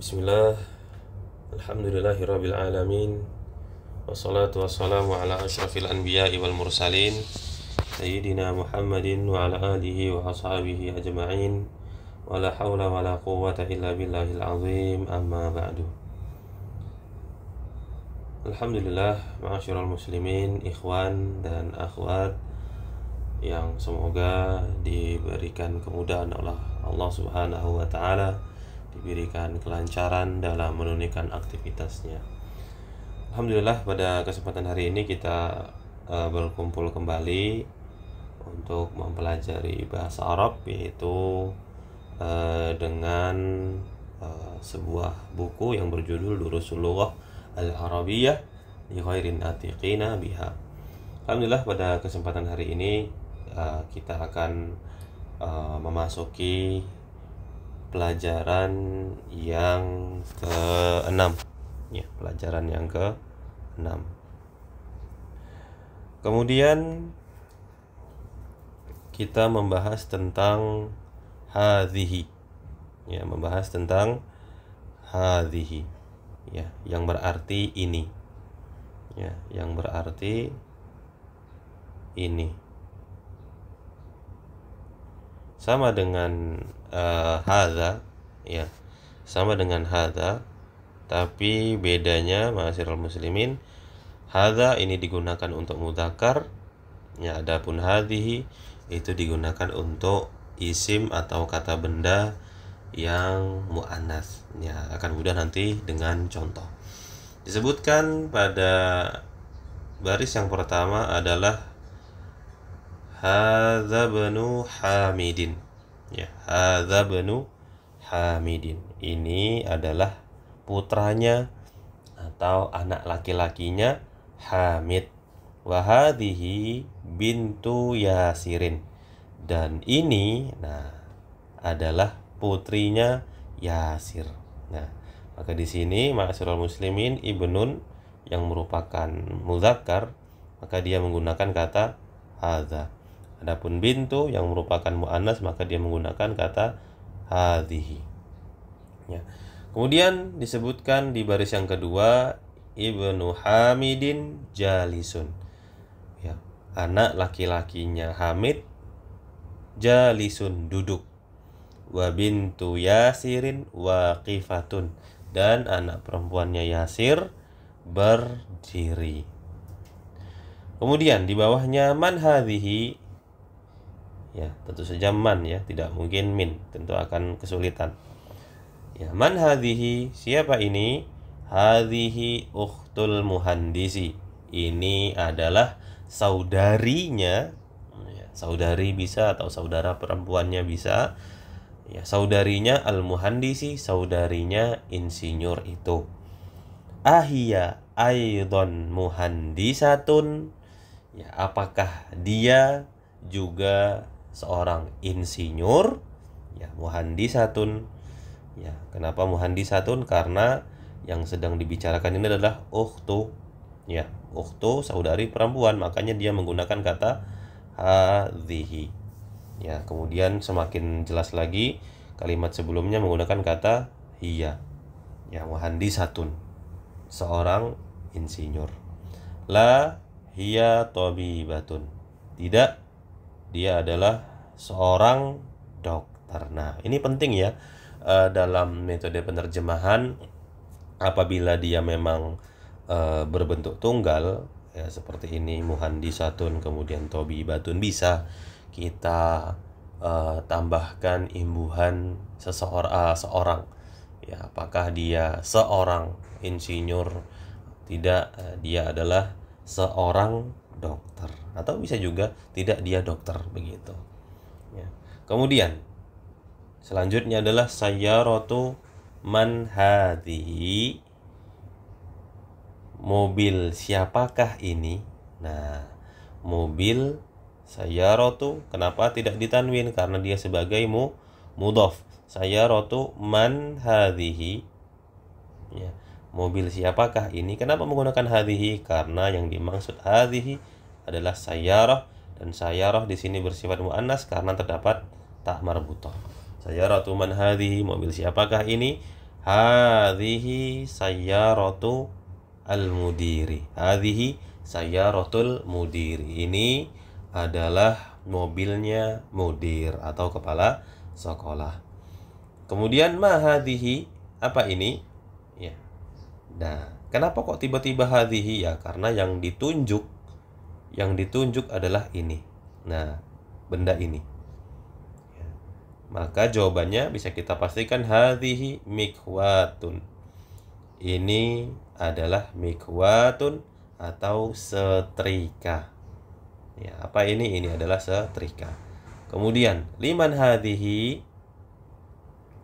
Bismillah, alhamdulillahirabbil alamin. Wassalatu wassalamu ala asyrafil anbiya'i wal mursalin Sayyidina Muhammadin wa ala alihi wa ashabihi ajma'in. Wa la hawla wa la quwwata illa billahil azim, amma ba'du. Alhamdulillah, ma'asyiral muslimin, ikhwan dan akhwat yang semoga diberikan kemudahan oleh Allah Subhanahu wa taala, diberikan kelancaran dalam menunaikan aktivitasnya. Alhamdulillah, pada kesempatan hari ini kita berkumpul kembali untuk mempelajari bahasa Arab, yaitu dengan sebuah buku yang berjudul Durusul Lughah Al-Arabiyyah li Ghairin Atiqina Biha. Alhamdulillah, pada kesempatan hari ini kita akan memasuki pelajaran yang ke-6, ya, pelajaran yang ke-6. Kemudian kita membahas tentang hadhihi, ya, membahas tentang hadhihi, ya, yang berarti ini, ya, yang berarti ini. Sama dengan hadza, ya, sama dengan hadza, tapi bedanya, ma'asyiral muslimin, hadza ini digunakan untuk mudzakkar, ya, adapun hadhihi itu digunakan untuk isim atau kata benda yang muannats, ya. Akan mudah nanti dengan contoh. Disebutkan pada baris yang pertama adalah hadza bnu Hamidin, ya, hadza bnu Hamidin. Ini adalah putranya atau anak laki-lakinya Hamid. Wa hadhihi bintu Yasirin. Dan ini, nah, adalah putrinya Yasir. Nah, maka di sini ma'asyiral muslimin, ibnun yang merupakan mudzakkar, maka dia menggunakan kata hadza. Adapun bintu yang merupakan muannats, maka dia menggunakan kata hadhihi, ya. Kemudian disebutkan di baris yang kedua, ibnu Hamidin jalisun, ya, anak laki-lakinya Hamid jalisun, duduk. Wa bintu Yasirin waqifatun, dan anak perempuannya Yasir berdiri. Kemudian di bawahnya man hadhihi, ya, tentu saja man, ya, tidak mungkin min, tentu akan kesulitan. Ya, man hadhihi, siapa ini? Hadhihi ukhtul muhandisi, ini adalah saudarinya, ya, saudari bisa atau saudara perempuannya bisa, ya, saudarinya al-muhandisi, saudarinya insinyur itu. Ahia aidon muhandisatun, ya, apakah dia juga seorang insinyur? Ya, muhandisatun, ya. Kenapa muhandisatun? Karena yang sedang dibicarakan ini adalah ukhtu, ya, ukhtu, saudari perempuan, makanya dia menggunakan kata hadhihi, ya. Kemudian semakin jelas lagi, kalimat sebelumnya menggunakan kata hiya, ya, muhandisatun, seorang insinyur. La hiya tabibatun, tidak, dia adalah seorang dokter. Nah, ini penting, ya, dalam metode penerjemahan. Apabila dia memang berbentuk tunggal, ya, seperti ini, muhandisatun kemudian tabibatun, bisa kita tambahkan imbuhan seorang, ya, apakah dia seorang insinyur, tidak, dia adalah seorang dokter, atau bisa juga tidak dia dokter, begitu, ya. Kemudian selanjutnya adalah sayyaratu man hadhihi, mobil siapakah ini? Nah, mobil sayyaratu, kenapa tidak ditanwin? Karena dia sebagai mudhaf. Sayyaratu man hadhihi, ya, mobil siapakah ini? Kenapa menggunakan hadhihi? Karena yang dimaksud hadhihi adalah sayyarah, dan sayyarah di sini bersifat muannas karena terdapat ta marbutah. Sayyaratu man hadhihi, mobil siapakah ini? Hadhihi sayyaratu al-mudiri. Hadhihi sayyaratul mudiri. Ini adalah mobilnya mudir atau kepala sekolah. Kemudian ma hadhihi, apa ini? Ya. Nah, kenapa kok tiba-tiba hadhihi? Ya, karena yang ditunjuk adalah ini. Nah, benda ini. Maka jawabannya bisa kita pastikan hadhihi mikwatun. Ini adalah mikwatun atau setrika. Ya, apa ini? Ini adalah setrika. Kemudian liman hadhihi?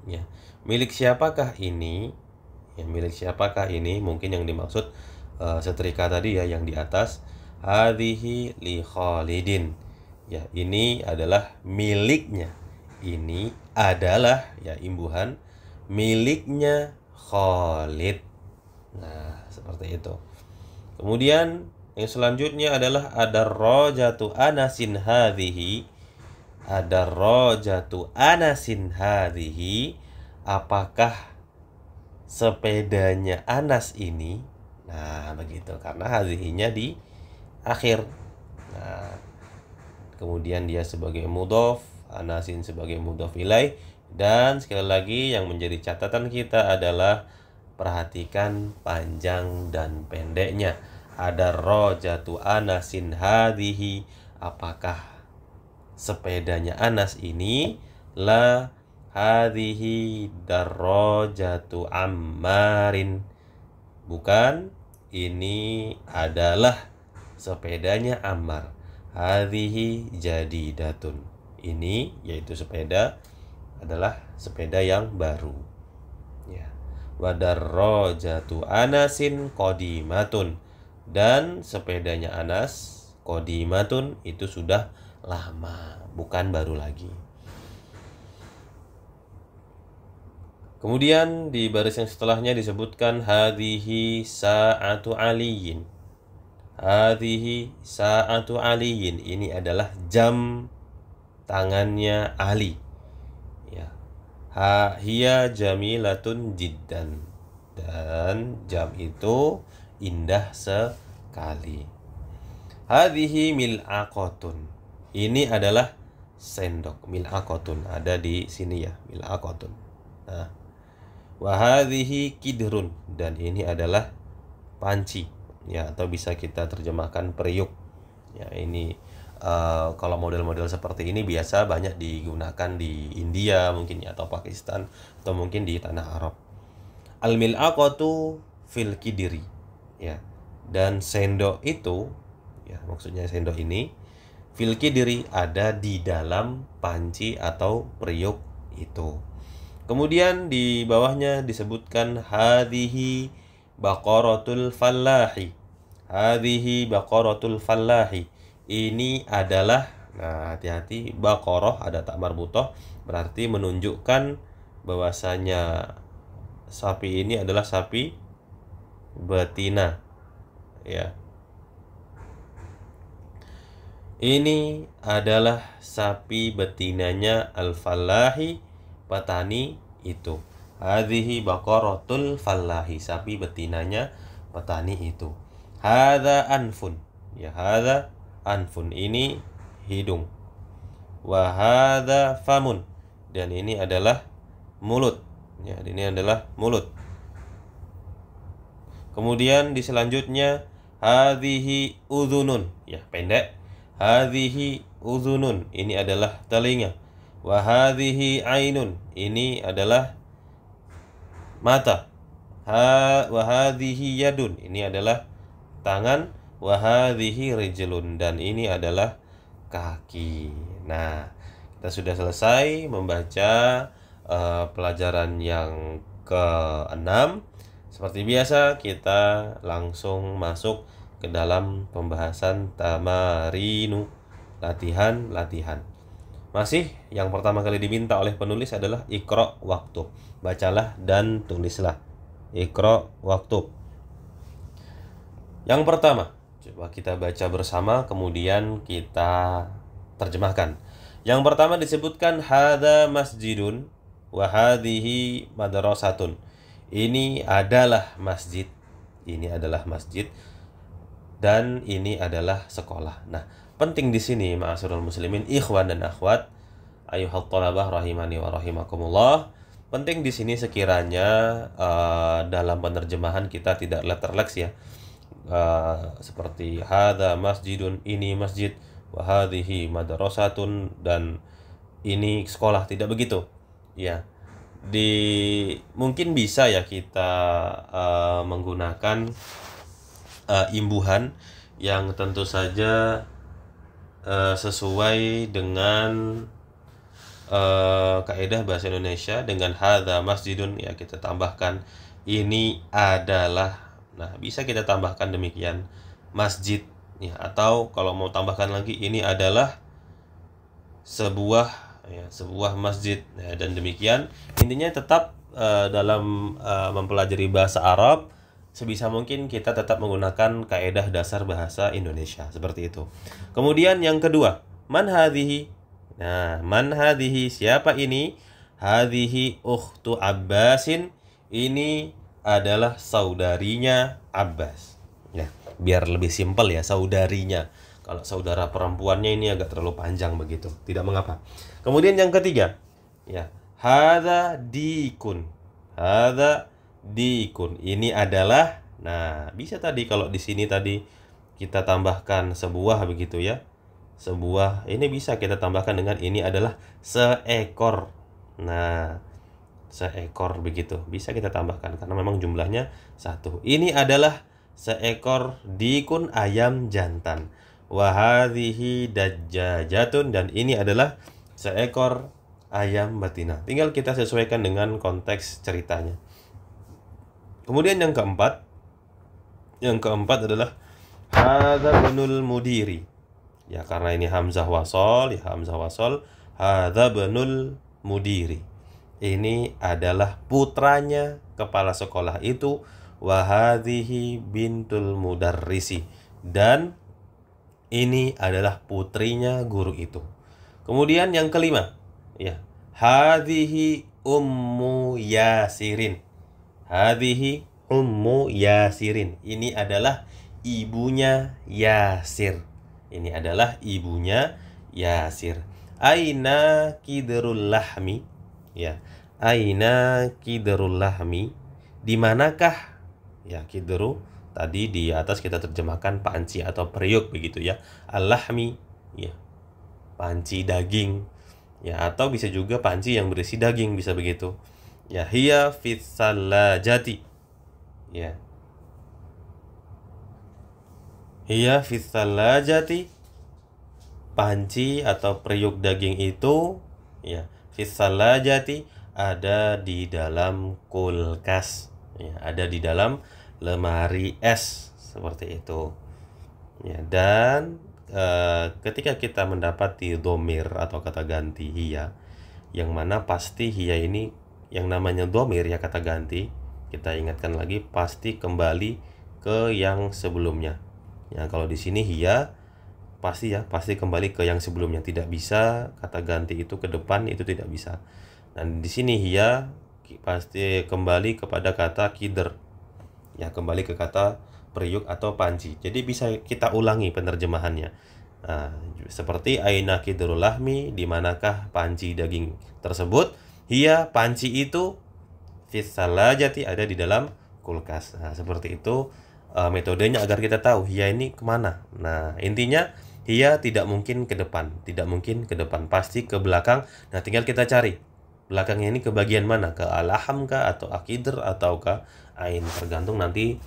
Ya, milik siapakah ini? Ya, milik siapakah ini? Mungkin yang dimaksud setrika tadi ya yang di atas. Hadhihi li Khalidin. Ya, ini adalah miliknya. Ini adalah ya imbuhan miliknya Khalid. Nah, seperti itu. Kemudian yang selanjutnya adalah adarrajatu anasin hadhihi. Adarrajatu anasin hadhihi. Apakah sepedanya Anas ini? Nah, begitu. Karena hadhihinya di akhir. Nah, kemudian dia sebagai mudhof, Anasin sebagai mudhof ilaih, dan sekali lagi yang menjadi catatan kita adalah perhatikan panjang dan pendeknya. Adarrajatu Anasin hadhihi, apakah sepedanya Anas ini? La hadhihi darrajatu Ammarin, bukan, ini adalah sepedanya Ammar. Hadhihi jadidatun, ini yaitu sepeda adalah sepeda yang baru. Ya. Wadarrajatu Anasin qadimatun, dan sepedanya Anas qadimatun itu sudah lama, bukan baru lagi. Kemudian di baris yang setelahnya disebutkan hadhihi sa'atu aliyin. Hadhihi sa'atu aliyin, ini adalah jam tangannya Ali. Ya. Hiya jamilatun jiddan, dan jam itu indah sekali. Hadhihi mil'aqatun, ini adalah sendok. Mil'aqatun ada di sini ya, mil'aqatun. Nah, wa hadhihi kidrun, dan ini adalah panci ya, atau bisa kita terjemahkan periuk. Ya, ini kalau model-model seperti ini biasa banyak digunakan di India mungkin ya, atau Pakistan, atau mungkin di tanah Arab. Al-mil'aqatu fil kidri, ya. Dan sendok itu, ya, maksudnya sendok ini fil kidri ada di dalam panci atau periuk itu. Kemudian di bawahnya disebutkan hadhihi baqaratul fallahi. Hadhihi baqaratul fallahi, ini adalah, nah hati-hati, baqarah ada tak marbutoh, berarti menunjukkan bahwasanya sapi ini adalah sapi betina ya. Ini adalah sapi betinanya al-fallahi, petani itu. Hadhihi baqaratul fallahi, sapi betinanya petani itu. Hadza anfun, ya, hadza anfun, ini hidung. Wa hadza famun, dan ini adalah mulut. Ya, ini adalah mulut. Kemudian di selanjutnya hadhihi udhunun, ya, pendek. Hadhihi udhunun, ini adalah telinga. Wa hadhihi ainun, ini adalah mata. Wa hadhihi yadun, ini adalah tangan. Wa hadhihi rijlun, dan ini adalah kaki. Nah, kita sudah selesai membaca pelajaran yang ke-6. Seperti biasa, kita langsung masuk ke dalam pembahasan tamarinu, latihan-latihan. Masih yang pertama kali diminta oleh penulis adalah iqra waktub, bacalah dan tulislah. Iqra waktub. Yang pertama, coba kita baca bersama, kemudian kita terjemahkan. Yang pertama disebutkan hadza masjidun wa hadhihi madrasatun. Ini adalah masjid. Ini adalah masjid dan ini adalah sekolah. Nah, penting di sini ma'asyiral muslimin, ikhwan dan akhwat, ayuhat thalabah rahimani wa rahimakumullah. Penting di sini sekiranya dalam penerjemahan kita tidak letterleks ya. Seperti hadza masjidun, ini masjid, wa hadhihi madrasatun, dan ini sekolah, tidak begitu. Ya. Mungkin bisa ya kita menggunakan imbuhan yang tentu saja sesuai dengan kaidah bahasa Indonesia. Dengan hadza masjidun ya kita tambahkan ini adalah. Nah, bisa kita tambahkan demikian masjid ya, atau kalau mau tambahkan lagi ini adalah sebuah masjid ya, dan demikian. Intinya tetap dalam mempelajari bahasa Arab sebisa mungkin kita tetap menggunakan kaidah dasar bahasa Indonesia seperti itu. Kemudian yang kedua, man hadhihi. Nah, man hadhihi, siapa ini? Hadhihi ukhtu Abbasin, ini adalah saudarinya Abbas. Ya, biar lebih simpel ya, saudarinya. Kalau saudara perempuannya ini agak terlalu panjang begitu, tidak mengapa. Kemudian yang ketiga, ya, hadza dikun. Hadza dikun. Ini adalah, nah, bisa tadi kalau di sini tadi kita tambahkan sebuah begitu ya. Sebuah, ini bisa kita tambahkan dengan ini adalah seekor. Nah, seekor begitu. Bisa kita tambahkan karena memang jumlahnya satu. Ini adalah seekor dikun, ayam jantan. Wa hadhihi dajjajatun, dan ini adalah seekor ayam betina. Tinggal kita sesuaikan dengan konteks ceritanya. Kemudian yang keempat adalah hadza bunul mudiri. Ya, karena ini hamzah wasol, ya hamzah wasol, hadza bunul mudiri. Ini adalah putranya kepala sekolah itu, wa hadhihi bintul mudarrisi, dan ini adalah putrinya guru itu. Kemudian yang kelima, ya, hadhihi ummu Yasirin. Hadhihi ummu Yasirin. Ini adalah ibunya Yasir. Ini adalah ibunya Yasir. Aina kidrul lahmi. Ya, aina kidrul lahmi. Di manakah? Ya, kidru tadi di atas kita terjemahkan panci atau periuk begitu ya. Al-lahmi, ya, panci daging. Ya, atau bisa juga panci yang berisi daging, bisa begitu. Ya, hiya fis salajati. Ya. Hiya fis salajati, panci atau periuk daging itu ya, fis salajati, ada di dalam kulkas. Ya, ada di dalam lemari es seperti itu. Ya, dan ketika kita mendapati dhamir atau kata ganti hiya, yang mana pasti hiya ini yang namanya dhamir ya, kata ganti, kita ingatkan lagi pasti kembali ke yang sebelumnya. Ya, kalau di sini hiya pasti kembali ke yang sebelumnya, tidak bisa kata ganti itu ke depan, itu tidak bisa. Dan di sini hiya pasti kembali kepada kata kidr. Ya, kembali ke kata periuk atau panci. Jadi bisa kita ulangi penerjemahannya. Nah, seperti aina kidrul lahmi, di manakah panci daging tersebut? Hiya, panci itu, fis salajati, ada di dalam kulkas. Nah, seperti itu metodenya agar kita tahu hiya ini kemana. Nah, intinya hiya tidak mungkin ke depan, pasti ke belakang. Nah, tinggal kita cari belakangnya ini ke bagian mana, ke alham kah, atau akidr, atau ke ain, tergantung nanti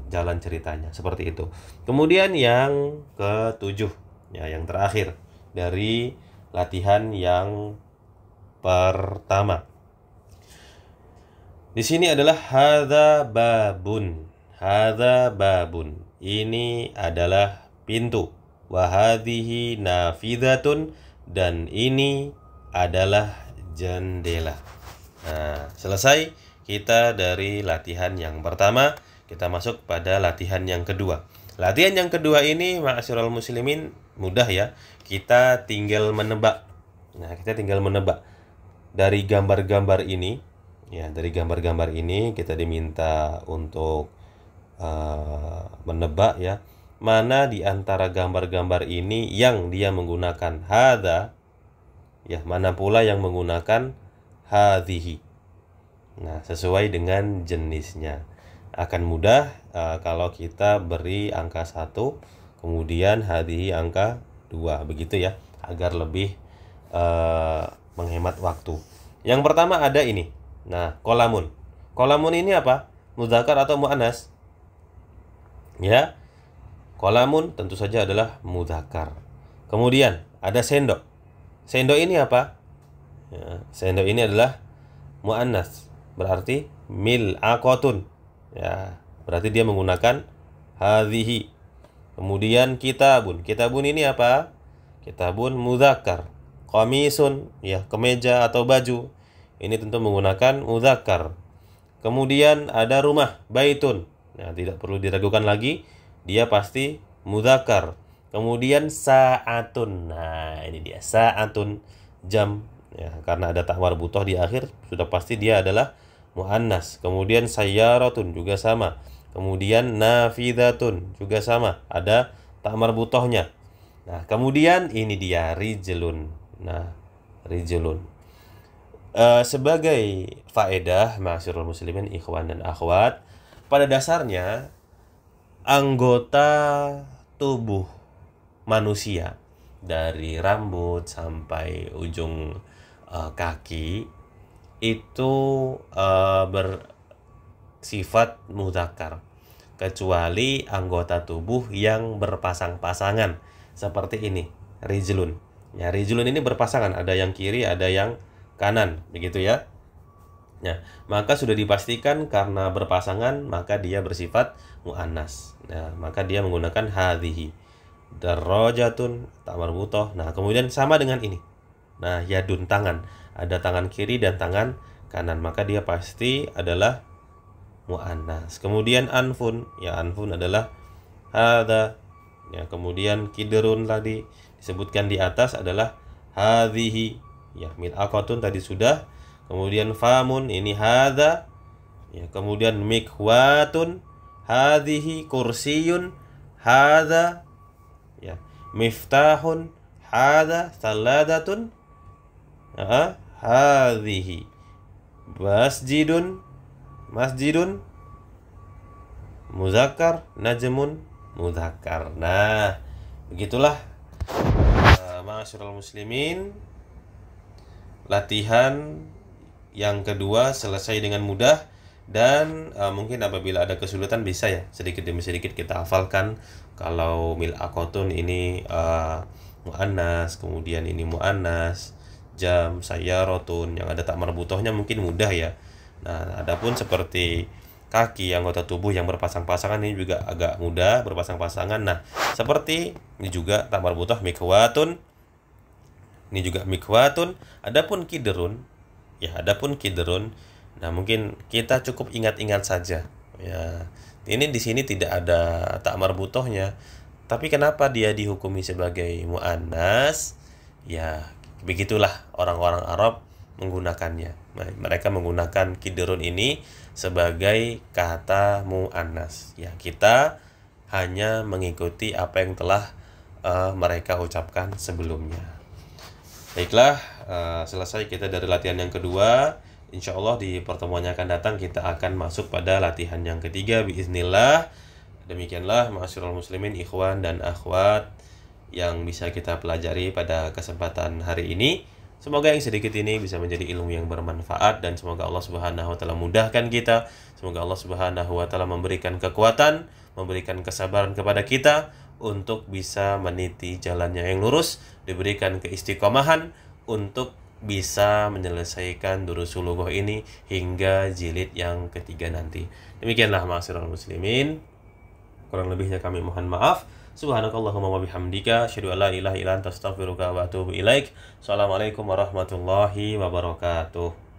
jalan ceritanya seperti itu. Kemudian yang ketujuh, ya, yang terakhir dari latihan yang pertama. Di sini adalah hadza babun. Hadza babun. Ini adalah pintu. Wa hadhihi nafidatun, dan ini adalah jendela. Nah, selesai kita dari latihan yang pertama, kita masuk pada latihan yang kedua. Latihan yang kedua ini ma'asyiral muslimin mudah ya. Kita tinggal menebak. Nah, kita tinggal menebak dari gambar-gambar ini. Ya, dari gambar-gambar ini kita diminta untuk menebak ya, mana di antara gambar-gambar ini yang dia menggunakan hadza, ya, mana pula yang menggunakan hadhihi. Nah, sesuai dengan jenisnya. Akan mudah kalau kita beri angka 1, kemudian hadhihi angka 2, begitu ya, agar lebih menghemat waktu. Yang pertama ada ini. Nah, kolamun. Kolamun ini apa? Mudzakkar atau muannas? Ya. Kolamun tentu saja adalah mudzakkar. Kemudian ada sendok. Sendok ini apa? Ya, sendok ini adalah muannas. Berarti mil'aqatun. Ya, berarti dia menggunakan hadhihi. Kemudian kitabun. Kitabun ini apa? Kitabun mudzakkar. Qamisun, ya, kemeja atau baju. Ini tentu menggunakan mudzakkar. Kemudian ada rumah, baitun. Nah, tidak perlu diragukan lagi, dia pasti mudzakkar. Kemudian sa'atun. Nah, ini dia sa'atun, jam. Ya, karena ada ta marbuthah di akhir, sudah pasti dia adalah muannas. Kemudian sayyaratun juga sama. Kemudian nafidatun juga sama, ada ta marbuthahnya. Nah, kemudian ini dia rijlun. Nah, rijlun. Sebagai faedah ma'asyiral muslimin ikhwan dan akhwat, pada dasarnya anggota tubuh manusia dari rambut sampai ujung kaki itu bersifat mudzakkar, kecuali anggota tubuh yang berpasang-pasangan seperti ini, rijlun. Ya, rijlun ini berpasangan, ada yang kiri, ada yang kanan, begitu ya. Nah, maka sudah dipastikan karena berpasangan maka dia bersifat muannas. Nah, maka dia menggunakan hadhihi. Darajatun ta marbuthah. Nah, kemudian sama dengan ini. Nah, yadun, tangan. Ada tangan kiri dan tangan kanan, maka dia pasti adalah muannas. Kemudian anfun, ya, anfun adalah hadza. Ya, kemudian kidrun tadi disebutkan di atas adalah hadhihi. Ya, mil'aqatun tadi sudah. Kemudian famun, ini hadza. Ya, kemudian mikwatun, hadhihi, kursiyun, hadza. Ya, miftahun, hadza, saladatun, hadhihi. Masjidun, masjidun, muzakkar, najmun, mudzakkar. Nah, begitulah ma'asyiral muslimin, latihan yang kedua selesai dengan mudah. Dan mungkin apabila ada kesulitan bisa ya sedikit demi sedikit kita hafalkan. Kalau mil'aqatun ini muannas, kemudian ini muannas, jam, sayyaratun yang ada ta marbuthahnya mungkin mudah ya. Nah, adapun seperti kaki, anggota tubuh yang berpasang-pasangan ini juga agak mudah berpasang-pasangan. Nah, seperti ini juga ta marbuthah mikwatun. Ini juga mikwatun. Adapun kidrun, ya, adapun kidrun, nah mungkin kita cukup ingat-ingat saja. Ya, ini di sini tidak ada ta marbuthahnya. Tapi kenapa dia dihukumi sebagai muannas? Ya, begitulah orang-orang Arab menggunakannya. Mereka menggunakan kidrun ini sebagai kata muannas. Ya, kita hanya mengikuti apa yang telah mereka ucapkan sebelumnya. Baiklah, selesai kita dari latihan yang kedua. Insya Allah di pertemuan yang akan datang kita akan masuk pada latihan yang ketiga biiznillah. Demikianlah ma'asyiral muslimin ikhwan dan akhwat yang bisa kita pelajari pada kesempatan hari ini. Semoga yang sedikit ini bisa menjadi ilmu yang bermanfaat, dan semoga Allah Subhanahu wa taala mudahkan kita. Semoga Allah Subhanahu wa taala memberikan kekuatan, memberikan kesabaran kepada kita untuk bisa meniti jalannya yang lurus, diberikan keistiqomahan untuk bisa menyelesaikan durusul lughah ini hingga jilid yang ketiga nanti. Demikianlah ma'asyiral muslimin. Kurang lebihnya kami mohon maaf. Subhanakallahumma wa bihamdika asyhadu an la ilaha illa anta astaghfiruka wa atubu ilaik. Assalamualaikum warahmatullahi wabarakatuh.